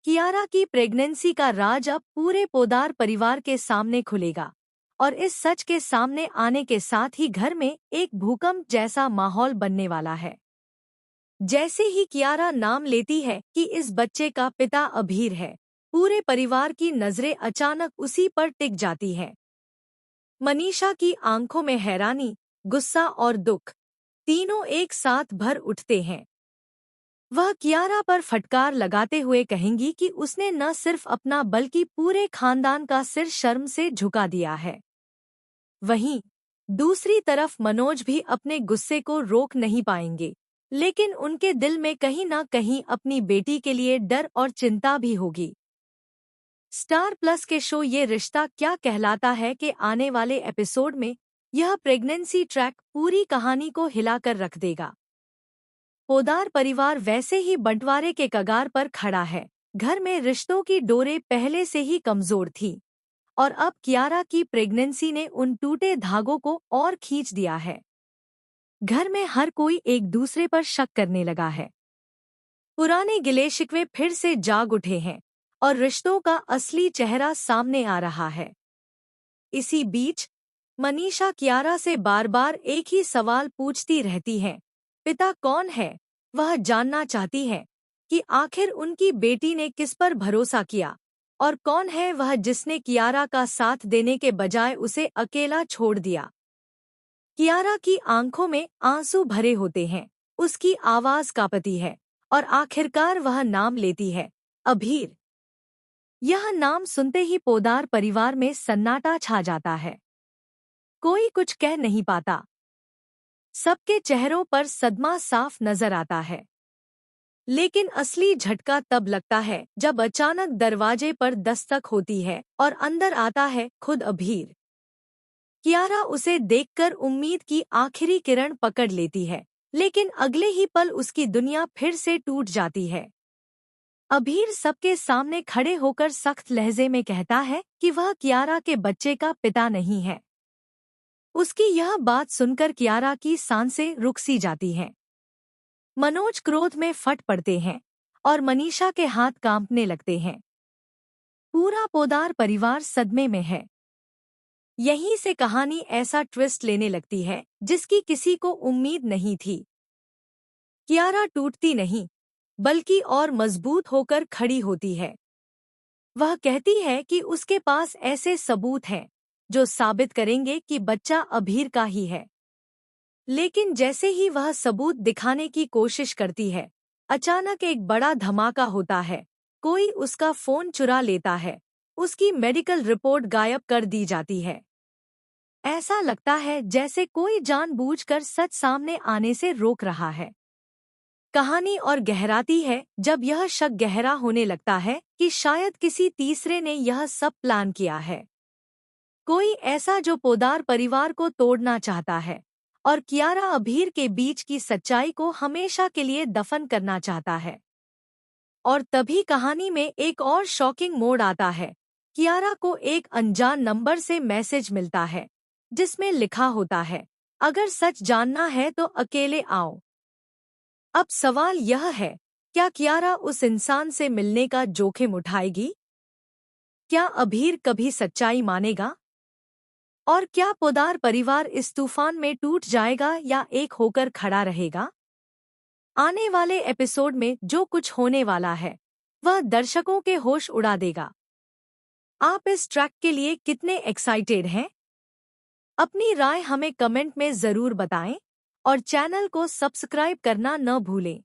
कियारा की प्रेगनेंसी का राज अब पूरे पोदार परिवार के सामने खुलेगा और इस सच के सामने आने के साथ ही घर में एक भूकंप जैसा माहौल बनने वाला है। जैसे ही कियारा नाम लेती है कि इस बच्चे का पिता अभीर है, पूरे परिवार की नजरें अचानक उसी पर टिक जाती हैं। मनीषा की आंखों में हैरानी, गुस्सा और दुख तीनों एक साथ भर उठते हैं। वह कियारा पर फटकार लगाते हुए कहेंगी कि उसने न सिर्फ अपना बल्कि पूरे खानदान का सिर शर्म से झुका दिया है। वहीं दूसरी तरफ मनोज भी अपने गुस्से को रोक नहीं पाएंगे, लेकिन उनके दिल में कहीं न कहीं अपनी बेटी के लिए डर और चिंता भी होगी। स्टार प्लस के शो ये रिश्ता क्या कहलाता है के आने वाले एपिसोड में यह प्रेगनेंसी ट्रैक पूरी कहानी को हिलाकर रख देगा। पोदार परिवार वैसे ही बंटवारे के कगार पर खड़ा है। घर में रिश्तों की डोरें पहले से ही कमजोर थी और अब कियारा की प्रेगनेंसी ने उन टूटे धागों को और खींच दिया है। घर में हर कोई एक दूसरे पर शक करने लगा है। पुराने गिले शिकवे फिर से जाग उठे हैं और रिश्तों का असली चेहरा सामने आ रहा है। इसी बीच मनीषा कियारा से बार बार एक ही सवाल पूछती रहती है, पिता कौन है? वह जानना चाहती है कि आखिर उनकी बेटी ने किस पर भरोसा किया और कौन है वह जिसने कियारा का साथ देने के बजाय उसे अकेला छोड़ दिया। कियारा की आंखों में आंसू भरे होते हैं, उसकी आवाज कांपती है और आखिरकार वह नाम लेती है, अभीर। यह नाम सुनते ही पोदार परिवार में सन्नाटा छा जाता है। कोई कुछ कह नहीं पाता। सबके चेहरों पर सदमा साफ नजर आता है। लेकिन असली झटका तब लगता है जब अचानक दरवाजे पर दस्तक होती है और अंदर आता है खुद अभीर। कियारा उसे देखकर उम्मीद की आखिरी किरण पकड़ लेती है, लेकिन अगले ही पल उसकी दुनिया फिर से टूट जाती है। अभीर सबके सामने खड़े होकर सख्त लहजे में कहता है कि वह कियारा के बच्चे का पिता नहीं है। उसकी यह बात सुनकर कियारा की सांसें रुक सी जाती हैं। मनोज क्रोध में फट पड़ते हैं और मनीषा के हाथ कांपने लगते हैं। पूरा पोदार परिवार सदमे में है। यहीं से कहानी ऐसा ट्विस्ट लेने लगती है जिसकी किसी को उम्मीद नहीं थी। कियारा टूटती नहीं, बल्कि और मजबूत होकर खड़ी होती है। वह कहती है कि उसके पास ऐसे सबूत हैं जो साबित करेंगे कि बच्चा अभीर का ही है। लेकिन जैसे ही वह सबूत दिखाने की कोशिश करती है, अचानक एक बड़ा धमाका होता है। कोई उसका फोन चुरा लेता है, उसकी मेडिकल रिपोर्ट गायब कर दी जाती है। ऐसा लगता है जैसे कोई जानबूझकर सच सामने आने से रोक रहा है। कहानी और गहराती है जब यह शक गहरा होने लगता है कि शायद किसी तीसरे ने यह सब प्लान किया है। कोई ऐसा जो पोदार परिवार को तोड़ना चाहता है और कियारा अभीर के बीच की सच्चाई को हमेशा के लिए दफन करना चाहता है। और तभी कहानी में एक और शॉकिंग मोड़ आता है। कियारा को एक अनजान नंबर से मैसेज मिलता है जिसमें लिखा होता है, अगर सच जानना है तो अकेले आओ। अब सवाल यह है, क्या कियारा उस इंसान से मिलने का जोखिम उठाएगी? क्या अभीर कभी सच्चाई मानेगा? और क्या पोदार परिवार इस तूफान में टूट जाएगा या एक होकर खड़ा रहेगा? आने वाले एपिसोड में जो कुछ होने वाला है वह दर्शकों के होश उड़ा देगा। आप इस ट्रैक के लिए कितने एक्साइटेड हैं? अपनी राय हमें कमेंट में जरूर बताएं और चैनल को सब्सक्राइब करना न भूलें।